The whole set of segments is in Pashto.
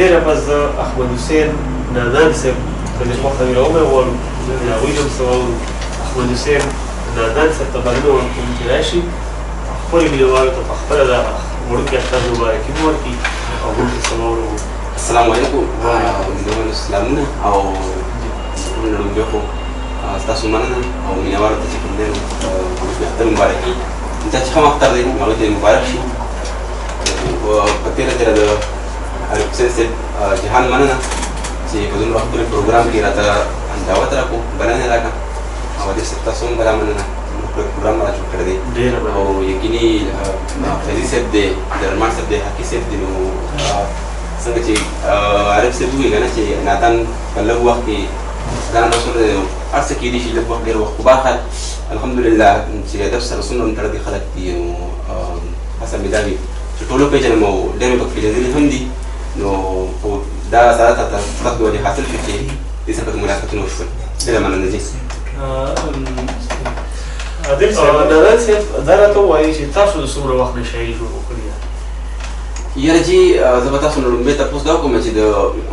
ډېره پس د احمد حسین نادان صاحب که دې خوښه وي راومې غواړو د هغوی نه هم څه واورو. احمد حسین نادان صاحب ته بلنه ورکوم چې راشي خپلو مینهوالو ته په خپله د وړوکي اختر مبارکي مو ورکړي او موږ ته څه واورو. السلام علیکم. مینهوالو سلامونه او ټولو نه لومړی خو ستاسو مننه او مینهوالو ته چې کوم دی وړوکي اختر مبارکي چا چې ښه اختر دی هغوی ته مبارک شي. په تېره د عارف حسین صاحب جهان مننه چې په دومره ښکلي پروګرام کې راته دعوت راکړو بلنه یې راکړه او دې صاحب تاسو هم بلا مننه پروګرام را جوړ کړی دی او یقیني فیضي صاحب دی درمان صاحب دی حقي صاحب دی. نو څنګه چې عارف صاحب ووایي که نه چې نادان په لږ وخت کې ځان رسول دی نو هر څه کېدای شي لږ وخت ډېر وخت خو بهرحال الحمدلله چې هدف سره څومره هم تړلي خلک دي نو هڅه مې دا وي چې ټول وپېژنم او ډېر مې پکې پېژندلي هم دي. نو دا سره ته تاسو ولې حاصل شو چې دې سره پکې ملاقاتونه وشول. ډېره مننه ځي. نادان صاحب دا راته ووایي چې تاسو د څومره وخت نه شاعري شروع کړې ده؟ یاره جي زه به تاسو نه لومړی تپوس دا وکړم چې د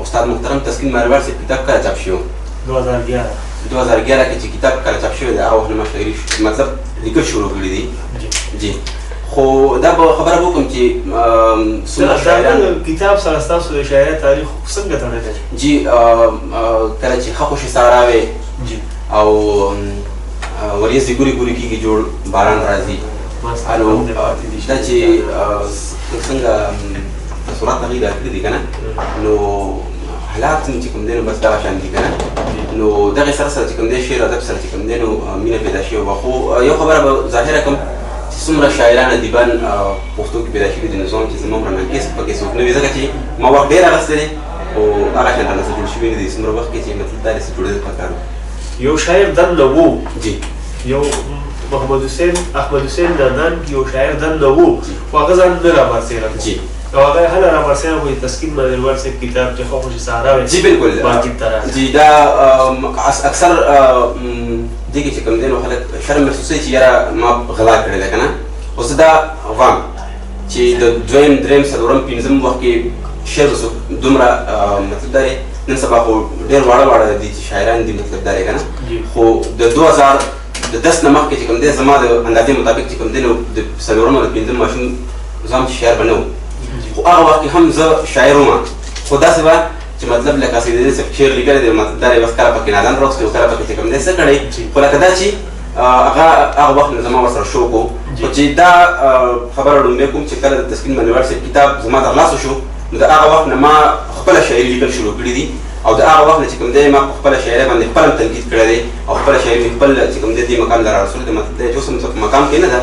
استاد محترم تسکین مروار صاحب کتاب کله چاپ شوی و؟ 2011 کې چې کتاب کله چاپ شوی دی هغه وخت نه ما شاعري مطلب لیکل شروع کړي دي. جي خو دا به خبره وکړم چې څومره شاعران کتاب سره ستاسو د شاعرۍ تاریخ څنګه تړلی دی؟ جي کله چې ښه خوشې سهارا وې او وریځې ګوري ګوري کېږي جوړ باران راځي نو دا چې څنګه تصورات هغوی دا کړي دي که نه نو حالات چې کوم دی نو بس دغه شان دي که نه نو دغې سره سره چې کوم دی شعر ادب سره چې کوم دی نو مینه پیدا شوې وه. خو یو خبره به ظاهره کړم چې څومره شاعران ادیبان پښتو کې پیدا شوي دي نو زه هم چې زما عمره ناقص پکې څوک نه وي ځکه چې ما وخت ډېر اخیستی دی خو هغه شان رانه څه جوړ شوي نه دي څومره وخت کې چې مطلب دا داسې جوړېدل پکار وو. یو شاعر دننه وو جي یو احمد حسین نادان کې یو شاعر دننه وو خو هغه ځان نه رابرسېره جي او هغه یې هله رابرسېره خو تسکین مروار صاحب کتاب چې ښه خوشې سهارا وې جي بالکل باقي ته راځي. جي دا اکثر دې کې چې کوم دی نو خلک شرم محسوسوي چې یاره ما غلا کړې ده که نه خو زه دا غواړم چې د دویم درېیم څلورم پنځم وخت کې شعر دومره مطلب دا دی نن سبا خو ډېر واړه دي چې شاعران دي مطلب دا دی که نه خو د 2010 نه مخکې چې کوم دی زما د اندازې مطابق چې کوم دی نو د څلورم او د پنځم ماشوم زه هم شاعر به نه وم خو هغه وخت کې هم زه شاعر وم خو داسې به چې مطلب لکه سیدي صاحب شعر لیکلی دی مطلب دا دی بس کله پکې نادان راوستی او کله پکې چې کوم دی څه کړی خو لکه دا چې هغه وخت نه زما ورسره شوق و خو چې دا خبره لومړی کوم چې کله د تسکین مروار صاحب کتاب زما ترلاسه شو نو د هغه وخت نه ما خپله شاعري لیکل شروع کړي دي او د هغه وخت نه چې کوم دی ما په خپله شاعرۍ باندې خپل هم تنقید کړی دی او خپله شاعري مې خپل چې کوم دی دې مقام ته رارسولې دی مطلب دی چې اوس هم په مقام کې نه ده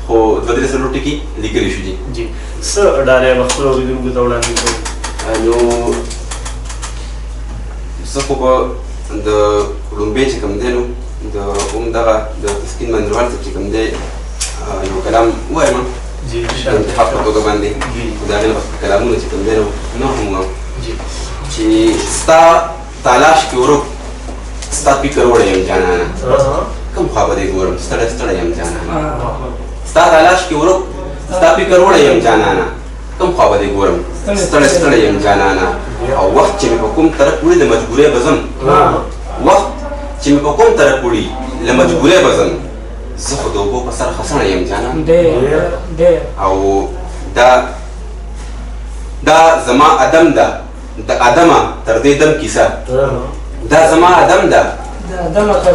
خو دوه درې څلور ټکي لیکلي شو دي. جي څه ډالۍ به خپلو اورېدونکو ته وړاندې کوئ؟ نو زه خو به د لومړی چې کوم دی نو د هم دغه د تسکین مروار صاحب چې کوم دی یو کلام ووایم د انتخاب په توګه باندې خو د هغې نه پس کلامونه چې کوم دی نو نور هم وایم چې ستا تالاش کې ورک ستا فکر وړی یم جانانه کوم خوا به دې ګورم ستړی ستړی یم جانانه ستا تالاش کې ورک ستا فکر وړی یم جانانه کوم خوا به دې ګورم ستړی ستړی یم جانانه او وخت چې مې په کوم طرف وړي د مجبورۍ به ځم وخت چې مې په کوم طرف وړي له مجبورۍ به ځم زه خو د اوبو په سر خسنه یم جانانه او دا زما ادم ده د ادمه تر دې دم کیسه دا زما ادم ده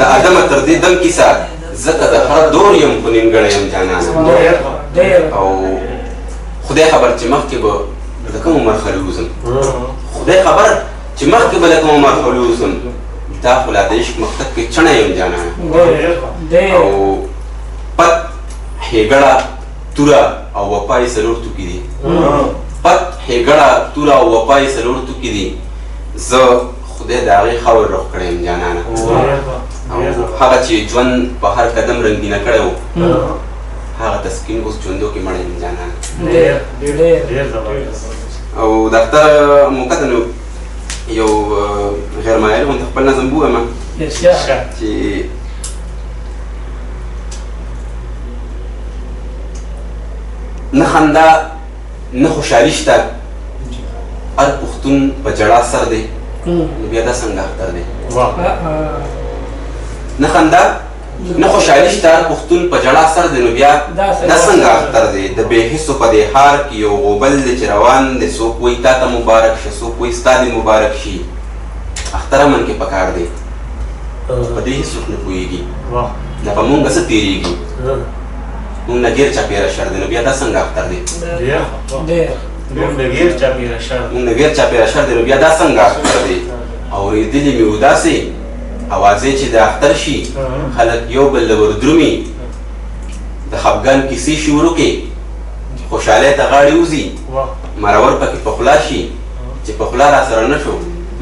د ادمه تر دې دم کیسه ځکه د هر دور یم خو نیمګړی یم جانانه او خدای خبر چې مخکې به د کوم عمر خالي وځم خدای خبر چې مخکې به له کوم عمر خالي وځم دا خو لا د عشق مکتب کې چڼه یم جانانه او پت ښېګړه توره او وفا یې څلور توکي دي پت ښېګړه توره او وفا یې څلور توکي دي زه خدای د هغې خاور روح کړی یم جانانه او هغه چې ژوند په هر قدم رنګینه کړی و هغه تسکین اوس ژوندو کې مړی یم جانانه او د اختر موقع ته نو یو غیر معیاري غوندې خپل نظم ووایم چې نه خندا نه خوشحالي شته هر پښتون پښتون په جړا سر دی نو بیا دا څنګه اختر دی نه خندا نه خوشحالي شته پښتون په جړا سر دی نو بیا دا څنګه اختر دی د بې حسو په دې ښار کې یو غوبل دی چې روان دی څوک وایي تا ته مبارک شه څوک وایي ستا دې مبارک شي اختر امن کې پکار دی په دې هېڅوک نه پوهېږي نه په مونږ څه تېرېږي مونږ نه ګیر چاپېره شر دی نو بیا دا څنګه اختر دی مونږ نه ګیر چاپېره شر دی نو بیا دا څنګه اختر دی اورېدلي مې و داسې اوازې چې د اختر شي خلک یو بل له وردرومي د خفګان کیسې شروع کړي خوشحالۍ ته غاړې وځي مرور پکې په خوله شي چې په خوله را سره نه شو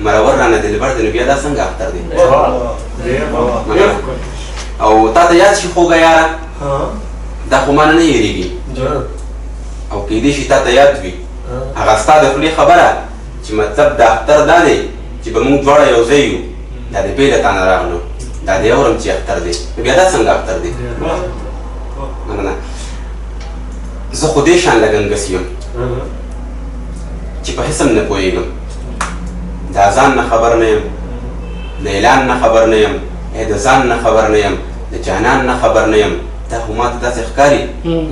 مرور رانه دلبر دی نو بیا دا څنګه اختر دی او تا ته یاد شي خوږه یاره دا خو مانه نه هېرېږي او کیدای شي تا ته یاد وي هغه ستا د خولې خبره چې مطلب د اختر دا دی چې به موږ دواړه یو ځای یو دا د بې له تا نه راغلو دا دی اورم چې اختر دی نو بیا دا څنګه اختر دی مننه زه خو دې شان لګنګس یم چې په حسم نه پوهېږم د اذان نه خبر نه یم د اعلان نه خبر نه یم د ځان نه خبر نه یم د جانان نه خبر نه یم دا خو ما ته داسې ښکاري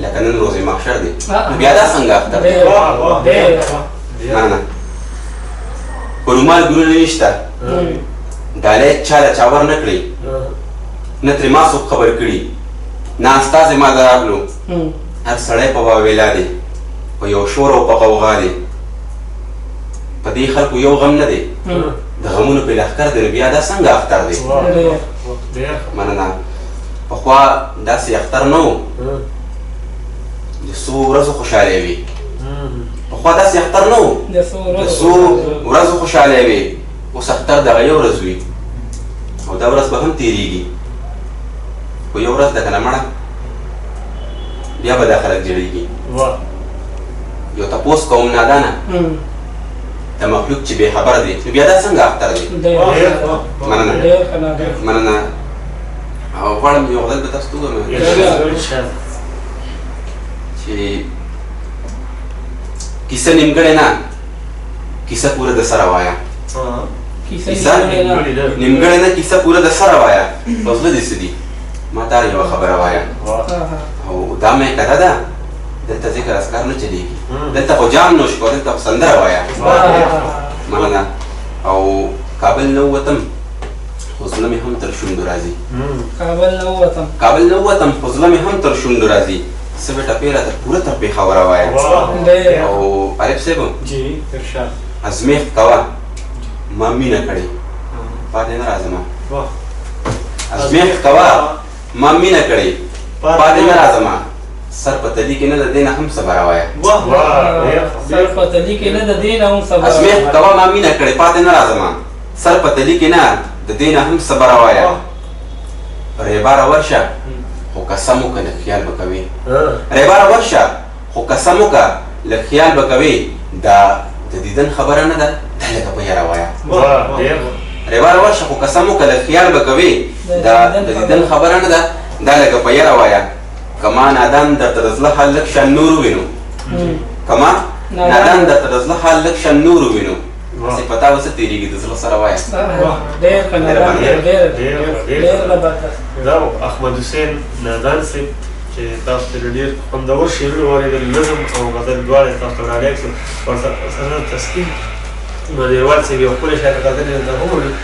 لکه نن روزې محشر دی نو بیا دا څنګه اختر دی مننه په رومال ګلونه نشته ډالۍ چا له چا ور نه کړئ نه ترې ما څوک خبر کړي نه استازې ما ته راغلو هر سړی په واویلا دی په یو شور او په غوغا دی په دې خلکو یو غم نه دی د غمونو په لښکر دی نو بیا دا څنګه اختر دی مننه پخوا داسې اختر نه و د څو ورځو خوشحالۍ وي پخوا داسې اختر نه و د څو ورځو خوشحالۍ وي اوس اختر دغه یو ورځ وي او دا ورځ به هم تېرېږي خو یو ورځ ده که نه مړه بیا به دا خلک جړېږي یو تپوس کوم نادانه د مخلوق چې بې خبر دی نو بیا دا څنګه اختر دی مننه او غواړم یو غزل به تاسو ته ووایم چې کیسه نیمګړې نه کیسه پوره د سره وایه کیسه نیمګړې نه کیسه پوره د سره وایه په زړه دې څه دي ما ته یوه خبره وایه او دا مې کده ده دلته ذکر اذکار نه چلېږي دلته خو جام نوش کوه دلته خو سندره وایه مننه او کابل نه ووتم خو زړه مې هم تر شونډو راځي کابل نه ووتم خو زړه مې هم تر شونډو راځي څه بېټه پیره ته پوره تر پېښوره وایه او عارف صاحب ازمېښت کوه ما مینه کړې پاتې نه راځم ازمېښت کوه ما مینه کړې پاتې نه راځم سر په تلي کې نه د دې نه هم صبره وایه ازمېښت کوه ما مینه کړې پاتې نه راځم سر په تلي کې نه د دې نه هم صبره وایه ریباره ورشه خو قسم وکړه لږ خیال به کوې ریباره ورشه خو قسم وکړه لږ خیال به کوې دا د دیدن خبره نه ده دا لږه په یاره وایه ریباره ورشه خو قسم وکړه لږ خیال به کوې دا د دیدن خبره نه ده دا لږه په یاره وایه که ما نادان درته د زړه حال لږ شان نور ووینو که ما نادان درته د زړه حال لږ شان نور ووینو هسې په تا به څه تېرېږي د زړه سره وایه دا احمد حسین نادان صاحب چې تاسو ته ډېر خوندور شعرونه واورېدل نظم او غزل دواړه تاسو ته ډالۍ کړو ورسره تسکین نو دیوال صاحب یو ښکلی شاعر غزل یې درته وویل